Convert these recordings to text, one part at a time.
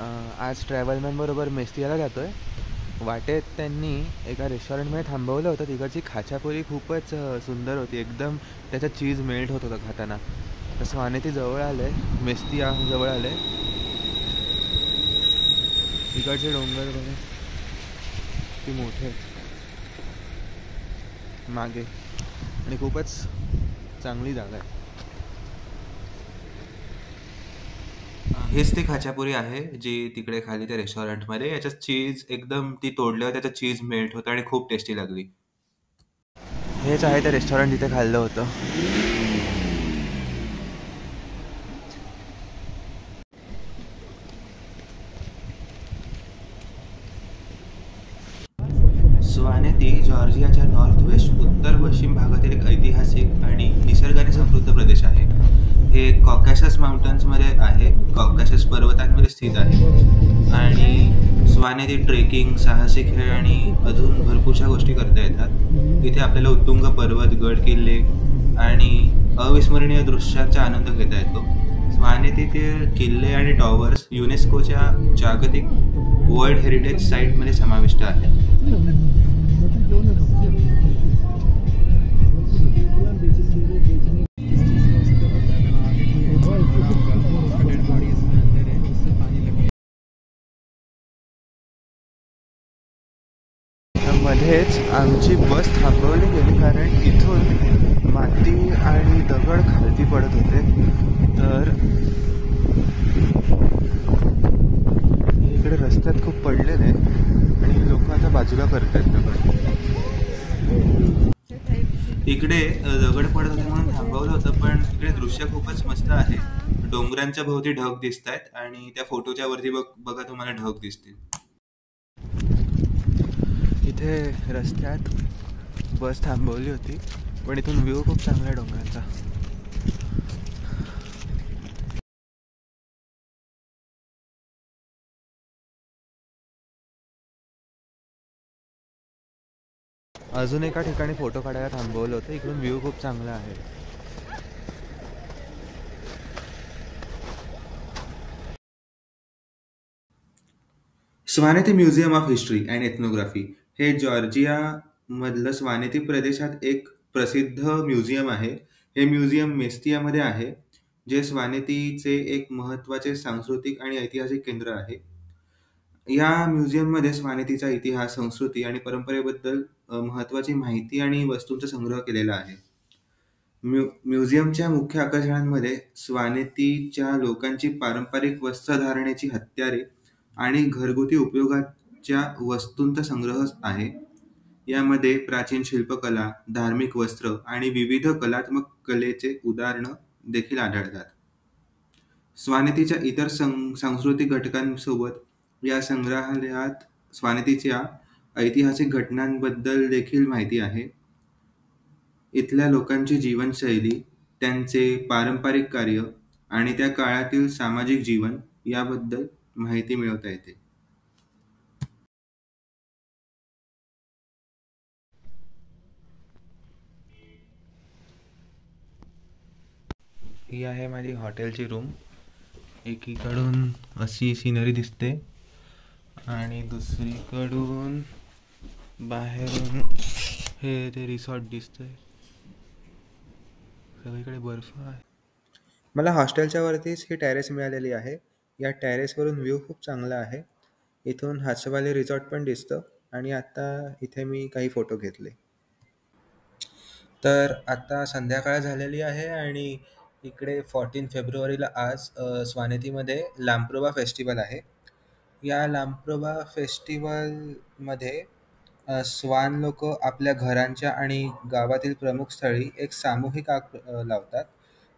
आज ट्रॅव्हलमॅन बरोबर मेस्तियाला जातो आहे. वाटेत त्यांनी एका रेस्टॉरंटमध्ये थांबवलं होतं. तिकडची खाचापुरी खूपच सुंदर होती. एकदम त्याचा चीज मेल्ट होत होता खाताना. तर स्वानेती जवळ आलं आहे, मेस्तिया जवळ आलं आहे. तिकडचे डोंगर बघा किती मोठे आहेत मागे, आणि खूपच चांगली जागा आहे. हेच ते खाचापुरी आहे जी तिकडे खाली त्या रेस्टॉरंटमध्ये. याच्यात चीज एकदम ती तोडल्यावर त्याचं चीज मेल्ट होतं आणि खूप टेस्टी लागली. हेच आहे ते रेस्टॉरंट जिथे खाल्लं होतं. स्वानेती जॉर्जियाच्या नॉर्थ वेस्ट उत्तर पश्चिम भागातील एक ऐतिहासिक आणि निसर्गाने समृद्ध प्रदेश आहे. हे कॉकॅशस माउंटन्समध्ये आहे, कॉकॅशस पर्वतांमध्ये स्थित आहे. आणि स्वानेती ट्रेकिंग, साहसी खेळ आणि अजून भरपूरशा गोष्टी करता येतात. इथे आपल्याला उत्तुंग पर्वत, गड किल्ले आणि अविस्मरणीय दृश्यांचा आनंद घेता येतो. स्वानेतीतील किल्ले आणि टॉवर्स युनेस्कोच्या जागतिक वर्ल्ड हेरिटेज साईटमध्ये समाविष्ट आहेत. मध्येच आमची बस थांबवली गेली कारण इथून माती आणि दगड खालती पडत होते. तर इकडे रस्त्यात खूप पडलेले आणि लोक आता बाजूला करतात दगड. इकडे दगड पडत होते म्हणून थांबवलं होतं, पण इकडे दृश्य खूपच मस्त आहे. डोंगरांच्या भोवती ढग दिसत आहेत आणि त्या फोटोच्या वरती बघा तुम्हाला ढग दिसतील. इथे रस्त्यात बस थांबवली होती, पण इथून व्ह्यू खूप चांगला आहे डोंगरांचा. अजून एका ठिकाणी फोटो काढायला थांबवलं होतं. इकडून व्ह्यू खूप चांगला आहे. Svaneti museum of history and ethnography हे जॉर्जिया मधलं स्वानेती प्रदेशात एक प्रसिद्ध म्युझियम आहे. हे म्युझियम मेस्तियामध्ये आहे, जे स्वानेतीचे एक महत्त्वाचे सांस्कृतिक आणि ऐतिहासिक केंद्र आहे. या म्युझियममध्ये स्वानेतीचा इतिहास, संस्कृती आणि परंपरेबद्दल महत्त्वाची माहिती आणि वस्तूंचा संग्रह केलेला आहे. म्युझियमच्या मुख्य आकर्षणांमध्ये स्वानेतीच्या लोकांची पारंपरिक वस्त्रधारणेची हत्यारे आणि घरगुती उपयोगाच्या वस्तूंचा संग्रह आहे. यामध्ये प्राचीन शिल्पकला, धार्मिक वस्त्र आणि विविध कलात्मक कलेचे उदाहरणं देखील आढळतात. स्वानेतीच्या इतर सांस्कृतिक घटकांसोबत या संग्रहालयात स्वानेतीच्या ऐतिहासिक घटनांबद्दल देखील माहिती आहे. इथल्या लोकांची जीवनशैली, त्यांचे पारंपरिक कार्य आणि त्या काळातील सामाजिक जीवन याबद्दल माहिती मिळवता येते. ही आहे माझी हॉटेलची रूम. एकीकडून अशी सिनरी दिसते आणि दुसरीकडून बाहेरून हे ते रिसॉर्ट दिसतंय. सगळीकडे बर्फ आहे. मला हॉस्टेलच्या वरतीच ही टेरेस मिळालेली आहे. या टेरेसवरून व्ह्यू खूप चांगला आहे. इथून हातशेवाली रिसॉर्ट पण दिसतं आणि आता इथे मी काही फोटो घेतले. तर आता संध्याकाळ झालेली आहे आणि इकडे 14 फेब्रुवारीला आज स्वानेतीमध्ये लांप्रोबा फेस्टिवल आहे. या लांप्रोबा फेस्टिवलमध्ये स्वान लोक आपल्या घरांच्या आणि गावातील प्रमुख स्थळी एक सामूहिक आग लावतात.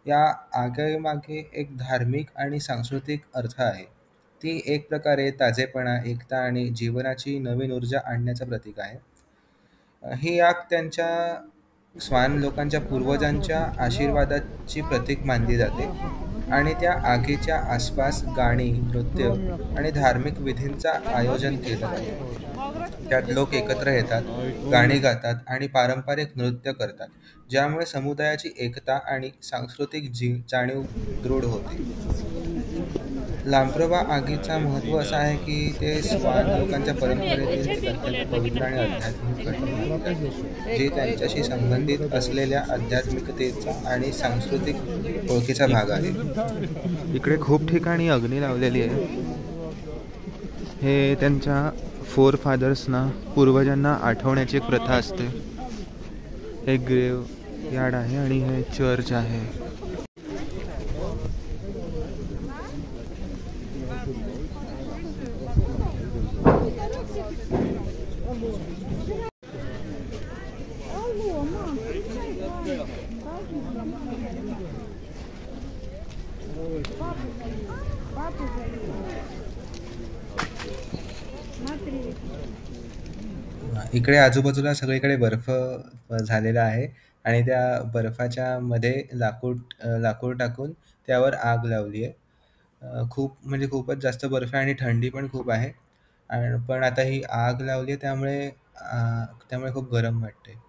या आगीमागे एक धार्मिक आणि सांस्कृतिक अर्थ आहे. ती एक प्रकारे ताजेपणा, एकता आणि जीवनाची नवीन ऊर्जा आणण्याचं प्रतीक आहे. ही आग त्यांच्या स्वान लोकांच्या पूर्वजांच्या आशीर्वादाची प्रतीक मानली जाते आणि त्या आगीच्या आसपास गाणी, नृत्य आणि धार्मिक विधींचं आयोजन केलं जातं. त्यात लोक एकत्र येतात, गाणी गातात आणि पारंपरिक नृत्य करतात, ज्यामुळे समुदायाची एकता आणि सांस्कृतिक जाणीव दृढ होते. लांप्रोबा आगीचा महत्त्व असं आहे की ते स्वान लोकांच्या परंपरेतील एक अत्यंत पवित्र आणि आध्यात्मिक घटना मानली जाते, जे त्यांच्याशी संबंधित असलेल्या आध्यात्मिकतेचा आणि सांस्कृतिक ओळखीचा भाग आहे. इकडे खूप ठिकाणी अग्नी लावलेली आहे. हे त्यांच्या फोर फादर्सना, पूर्वजांना आठवण्याची एक प्रथा असते. हे ग्रेव यार्ड आहे आणि हे चर्च आहे. इकडे आजूबाजूला सगळीकडे बर्फ झालेला आहे आणि त्या बर्फाच्या मध्ये लाकूड टाकून त्यावर आग लावली आहे. खूप म्हणजे खूपच जास्त बर्फ आहे आणि थंडी पण खूप आहे. आणि पण आता ही आग लावली आहे त्यामुळे खूप गरम वाटते.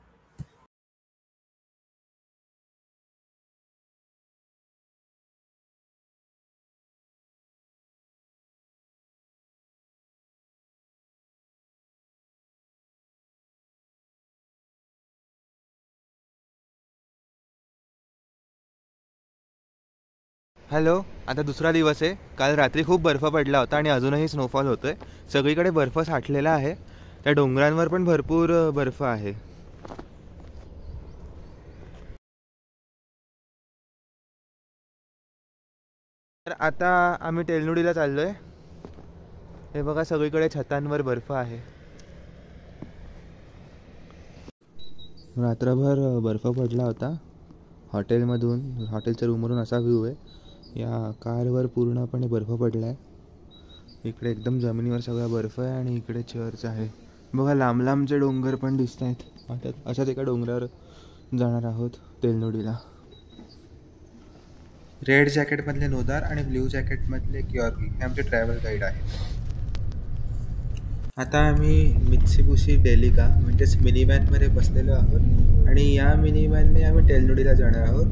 हॅलो, आता दुसरा दिवस आहे. काल रात्री खूप बर्फ पडला होता आणि अजूनही स्नोफॉल होतोय. सगळीकडे बर्फ साठलेला आहे. त्या डोंगरांवर पण भरपूर बर्फ आहे. तर आता आम्ही तेलनुडीला चाललोय. हे बघा, सगळीकडे छतांवर बर्फ आहे. रात्रभर बर्फ पडला होता. हॉटेलच्या रूमवरून असा व्ह्यू आहे. या कारवर पूर्णपणे बर्फ पडला आहे. इकडे एकदम जमिनीवर सगळा बर्फ आहे आणि इकडे चर्च आहे. बघा, लांब लांबचे डोंगर पण दिसत आहेत. आता अशाच एका डोंगरावर जाणार आहोत तेलनुडीला. रेड जॅकेटमधले नोदार आणि ब्ल्यू जॅकेटमधले ग्यॉर्गी हे आमचे ट्रॅव्हल गाईड आहेत. आता आम्ही मित्सुबिशी डेलिका म्हणजेच मिनी व्हॅनमध्ये बसलेलो आहोत आणि या मिनी व्हॅनने आम्ही तेलनुडीला जाणार आहोत.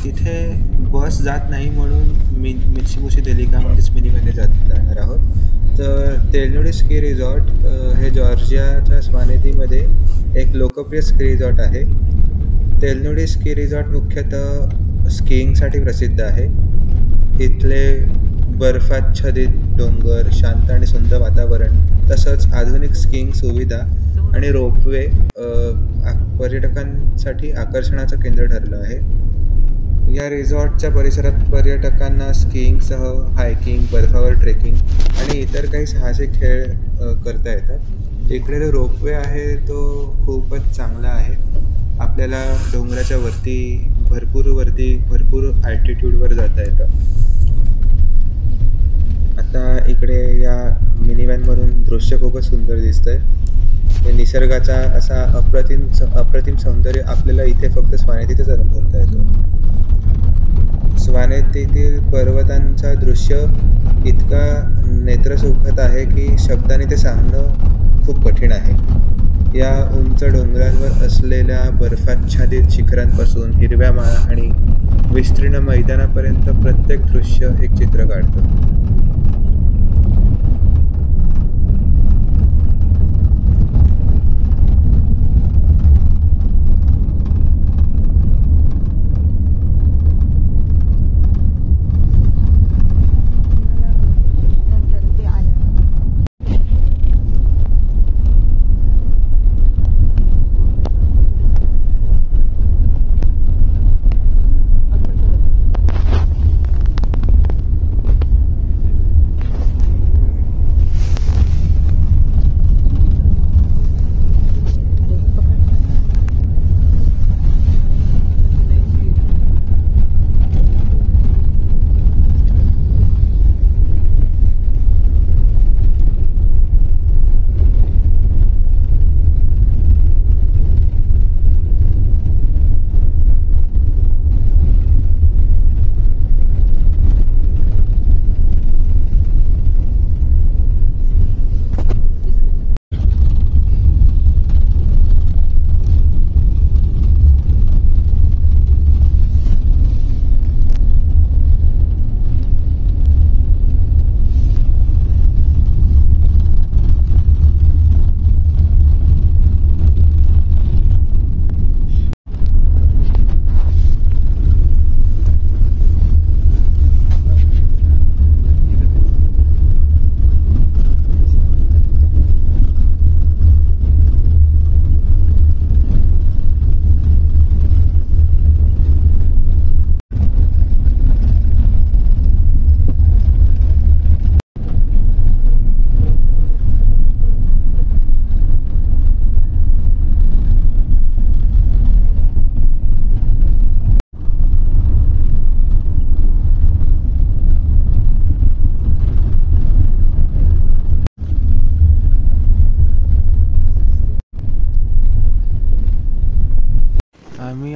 तिथे बस जात नाही म्हणून मित्सुबिशी डेलिका म्हणजेच मिनी व्हॅनने जाणार आहोत. तर तेलनुडी स्की रिसॉर्ट हे जॉर्जियाच्या स्वानेतीमध्ये एक लोकप्रिय स्की रिसॉर्ट आहे. तेलनुडी स्की रिसॉर्ट मुख्यतः स्कीइंगसाठी प्रसिद्ध आहे. इथले बर्फाच्छादित डोंगर, शांत आणि सुंदर वातावरण, तसंच आधुनिक स्कीइंग सुविधा आणि रोपवे पर्यटकांसाठी आकर्षणाचं केंद्र ठरलं आहे. या रिसॉर्टच्या परिसरात पर्यटकांना स्कीइंगसह हायकिंग, बर्फावर ट्रेकिंग आणि इतर काही साहसी खेळ करता येतात. इकडे जो रोपवे आहे तो खूपच चांगला आहे. आपल्याला डोंगराच्या भरपूर अल्टिट्यूडवर जाता येतं. आता इकडे या मिनी व्हॅनमधून दृश्य खूपच सुंदर दिसतंय. निसर्गाचा असा अप्रतिम सौंदर्य आपल्याला इथे फक्त स्वानेतीतच अनुभवता येतो. स्वानेतीतील पर्वतांचा दृश्य इतका नेत्रसुखद आहे की शब्दाने ते सांगणं खूप कठीण आहे. या उंच डोंगरांवर असलेल्या बर्फाच्छादित शिखरांपासून हिरव्या माळा आणि विस्तीर्ण मैदानापर्यंत प्रत्येक दृश्य एक चित्र काढतं.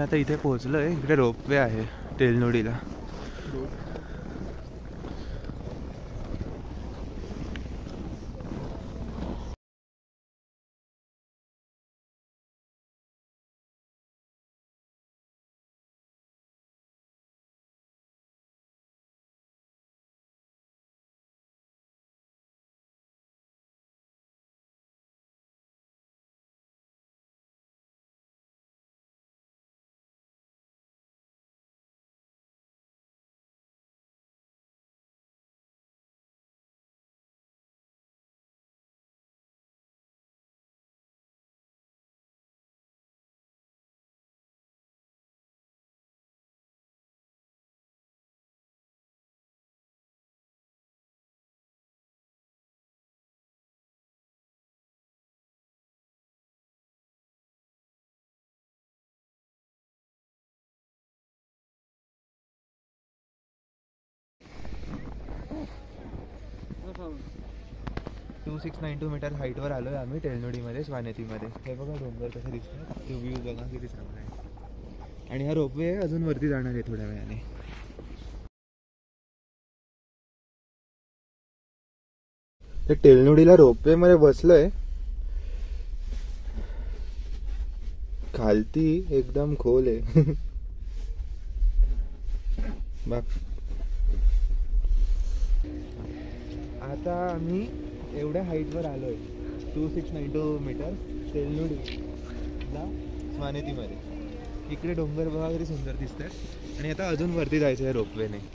आता इथे पोहोचलो आहे. इकडे रोपवे आहे तेलनोडीला. 2692 मीटर हाईटवर आलो आहे आम्ही तेलनोडीमध्ये, स्वानेतीमध्ये. हे बघा डोंगर कसं दिसतात, तो व्ह्यू बघा किती चांगला आहे. आणि हा रोपवे अजून वरती जाणार आहे थोड्या वेळाने. ते तेलनोडीला रोपवे मध्ये बसलोय. खालती एकदम खोल आहे. आता आम्ही एवढ्या हाईटवर आलोय, 2692 मीटर तेलनोडीला स्वानेतीमध्ये. इकडे डोंगर बघा किती सुंदर दिसतात. आणि आता अजून वरती जायचं आहे रोपवेने.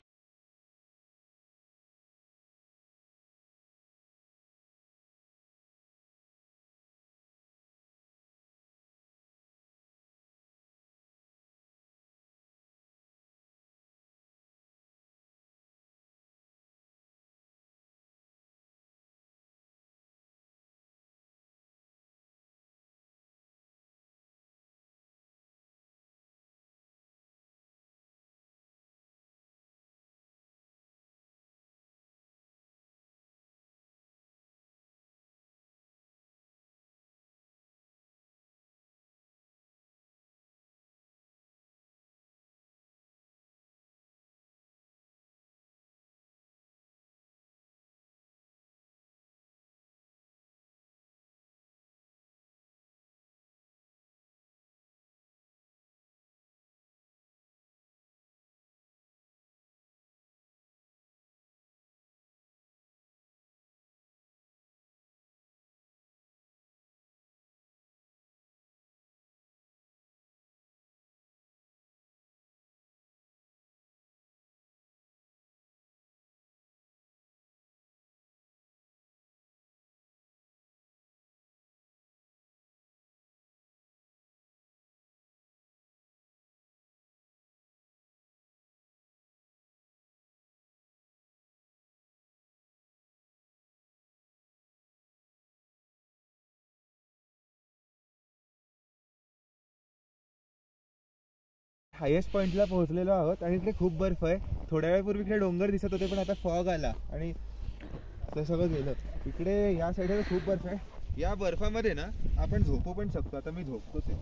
हायेस्ट पॉइंटला पोहोचलेलो आहोत आणि इकडे खूप बर्फ आहे. थोड्या वेळापूर्वी इकडे डोंगर दिसत होते, पण आता फॉग आला आणि ते सगळं गेलं. इकडे या साईडला खूप बर्फ आहे. या बर्फामध्ये ना आपण झोपू पण शकतो. आता मी झोपतोच आहे.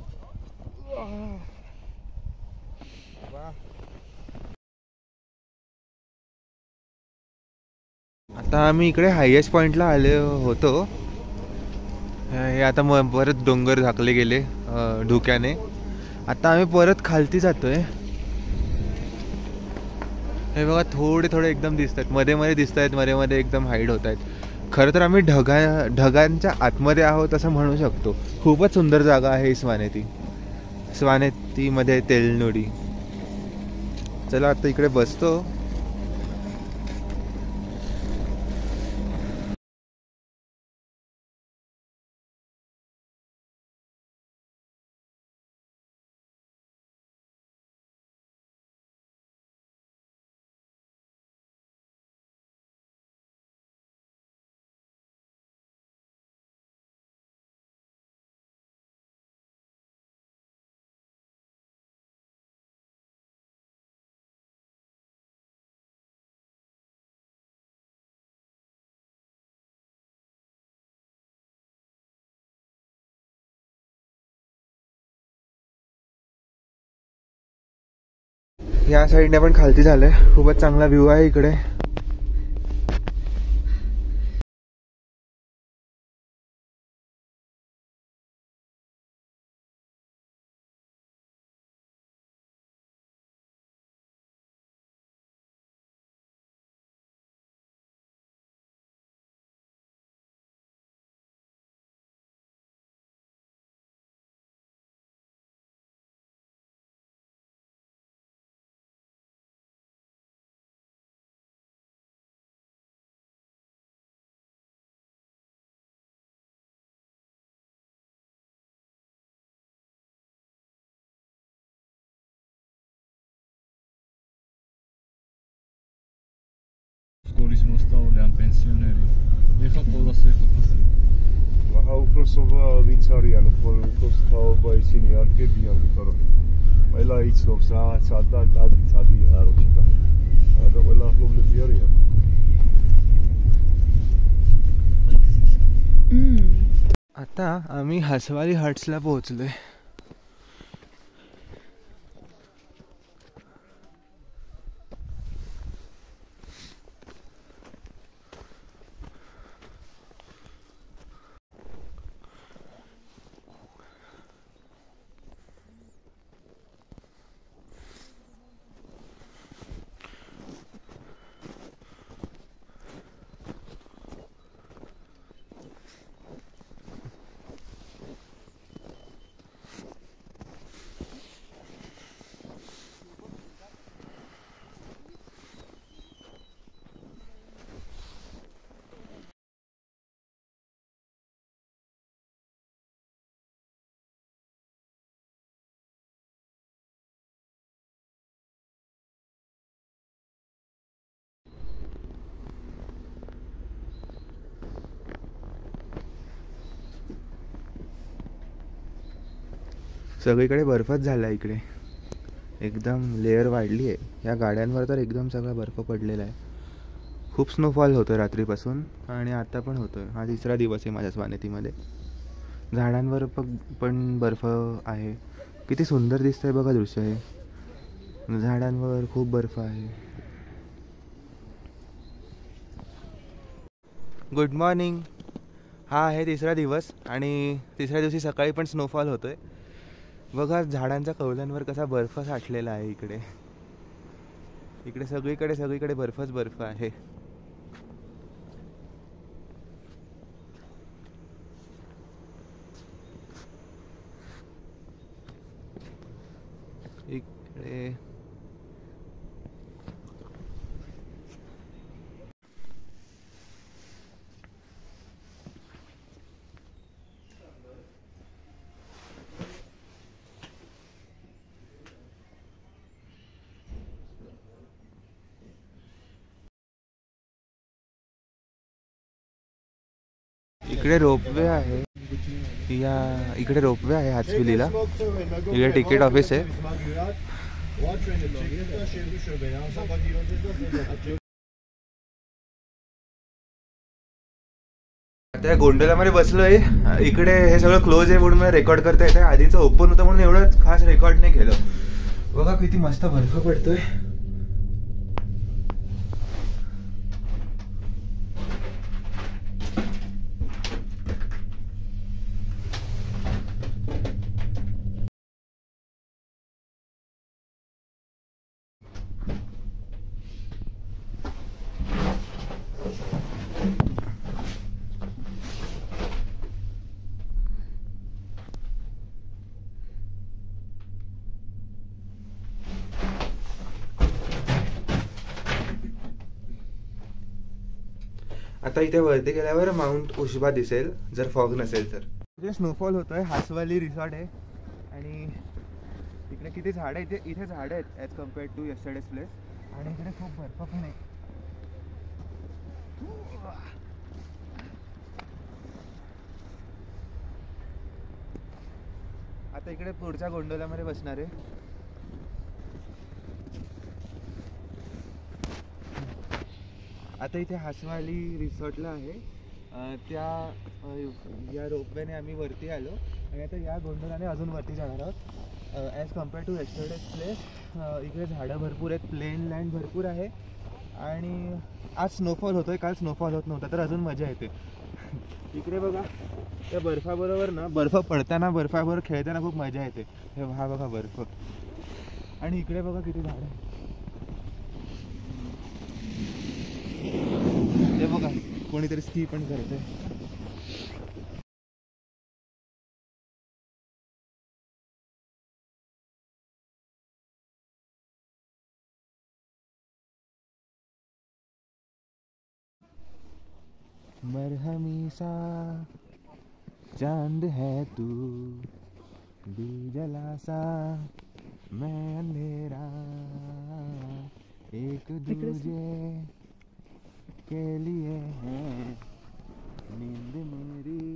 आता आम्ही इकडे हायेस्ट पॉइंटला आले होतो. हे आता परत डोंगर झाकले गेले धुक्याने. आता आम्ही परत खालती जातोय. हे बघा थोडे थोडे एकदम दिसत आहेत, मध्ये मध्ये दिसत आहेत, मध्ये मध्ये एकदम हाईड होत आहेत. खरं तर आम्ही ढगांच्या आतमध्ये आहोत असं म्हणू शकतो. खूपच सुंदर जागा आहे स्वानेतीमध्ये तेलनोडी. चला आता इकडे बसतो. या साईडने पण खालती झालंय. खूपच चांगला व्ह्यू आहे इकडे. Școlismo stau le-am pensioneri. E fatto la stessa così. Waxa uprosowa vintsარია უბრალოდ თაობა ისინი არ გებიან, იმიტომ რომ ყველა იცნობს რა სადა წადია აროჩი და ყველა ახლობლები არიან. आता आम्ही हसवाली हट्सला पोहोचलोय. सगळीकडे बर्फच झाला इकडे. एकदम लेअर वाढली आहे. या गाड्यांवर तर एकदम सगळा बर्फ पडलेला आहे. खूप स्नोफॉल होतो रात्रीपासून आणि आता पण होतोय. हा तिसरा दिवस आहे माझ्या स्वानेतीमध्ये. झाडांवर पण बर्फ आहे. किती सुंदर दिसतंय बघा दृश्य हे. झाडांवर खूप बर्फ आहे. Good morning. हा आहे तिसरा दिवस आणि तिसऱ्या दिवशी सकाळी पण स्नोफॉल होतोय. बघा झाडांच्या कवलांवर कसा बर्फ साठलेला आहे इकडे. इकडे सगळीकडे बर्फच बर्फ आहे. इकडे इकडे रोपवे आहे. इकडे रोपवे आहे हातविलीला. इकडे तिकीट ऑफिस आहे. त्या गोंडलामध्ये बसलोय. इकडे हे सगळं क्लोज आहे म्हणून मला रेकॉर्ड करता येतं. आधीचं ओपन होतं म्हणून एवढं खास रेकॉर्ड नाही केलं. बघा किती मस्त बर्फ पडतोय. आता इथे वरती गेल्यावर माउंट उशबा दिसेल जर फॉग नसेल तर. इथे स्नोफॉल होतोय. हासवाली रिसॉर्ट आहे आणि इकडे किती झाड आहे. इथे झाड आहेत as compared to yesterday's place. आणि इकडे खूप बर्फ पण आहे. आता इकडे पुढच्या गोंडोलामध्ये बसणार आहे. आता इथे हासवाली रिसॉर्टला आहे. या रोपवेने आम्ही वरती आलो आणि आता या गोंडोलाने अजून वरती जाणार आहोत. As compare to yesterday's place इकडे झाडं भरपूर आहेत, प्लेन लँड भरपूर आहे आणि आज स्नोफॉल होतोय, काल स्नोफॉल होत नव्हता तर अजून मजा येते. इकडे बघा त्या बर्फाबरोबर ना, बर्फ पडताना बर्फाबरोबर खेळताना खूप मजा येते. हे हा बघा बर्फ, आणि इकडे बघा किती झाडं आहे. हे बघा कोणीतरी स्की पण करते. मरहमी सा चांद है तू, दिल जला सा मैं अंधेरा, एक दूजे के लिए है नींद मेरी,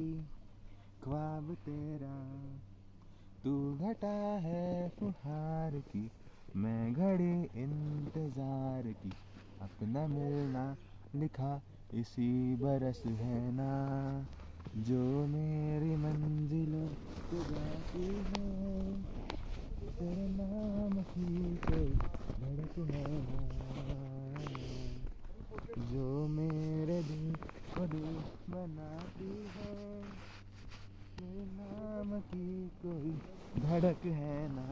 ख्वाब तेरा, तू घटा है फुहार की, मैं घड़ी इंतजार की, अपना मिलना लिखा इसी बरस है ना, जो मेरी मंजिलों को जाती है, तेरे नाम की कोई धड़क है ना, जो मेरे दिल को दिल बनाती है, तेरे नाम की कोई धड़क है ना.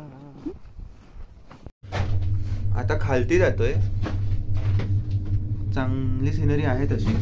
आता खालती जातोय, चांगली सिनरी आहे तशी.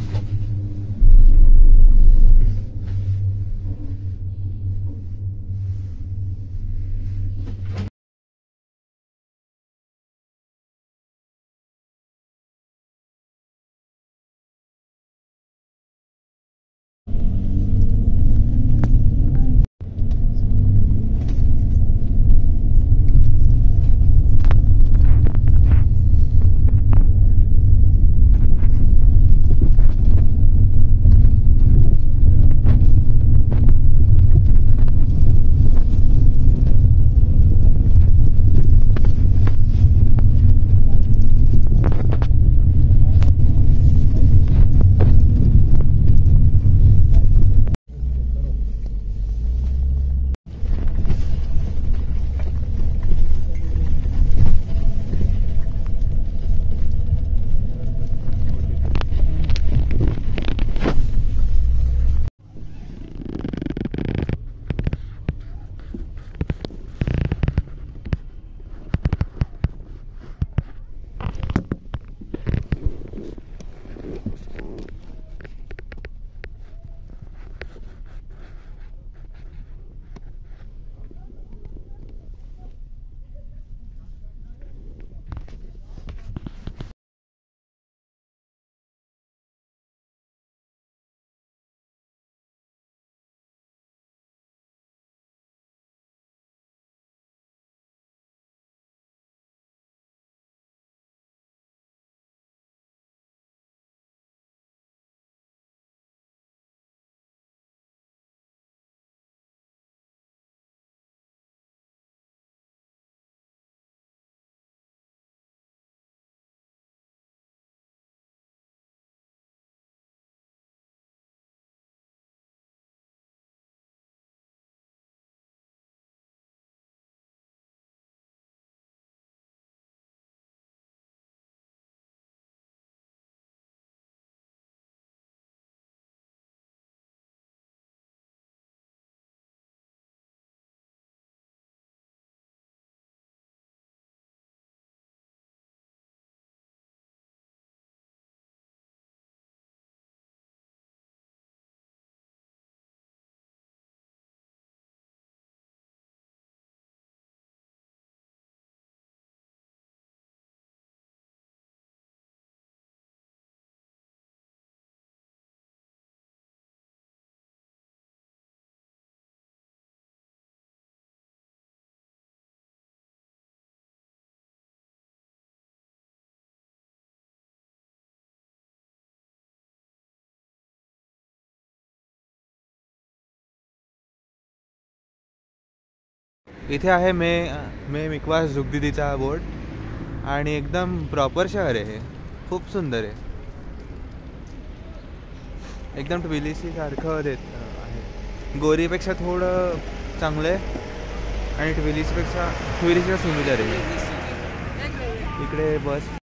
इथे आहे मे मिकवास झुगदीदीचा बोर्ड आणि एकदम प्रॉपर शहर आहे हे, खूप सुंदर आहे, एकदम ट्बिलिसी सारखं आहे. गोरीपेक्षा थोडं चांगलं आहे आणि ट्विलिसपेक्षा सिमिलर आहे. इकडे बस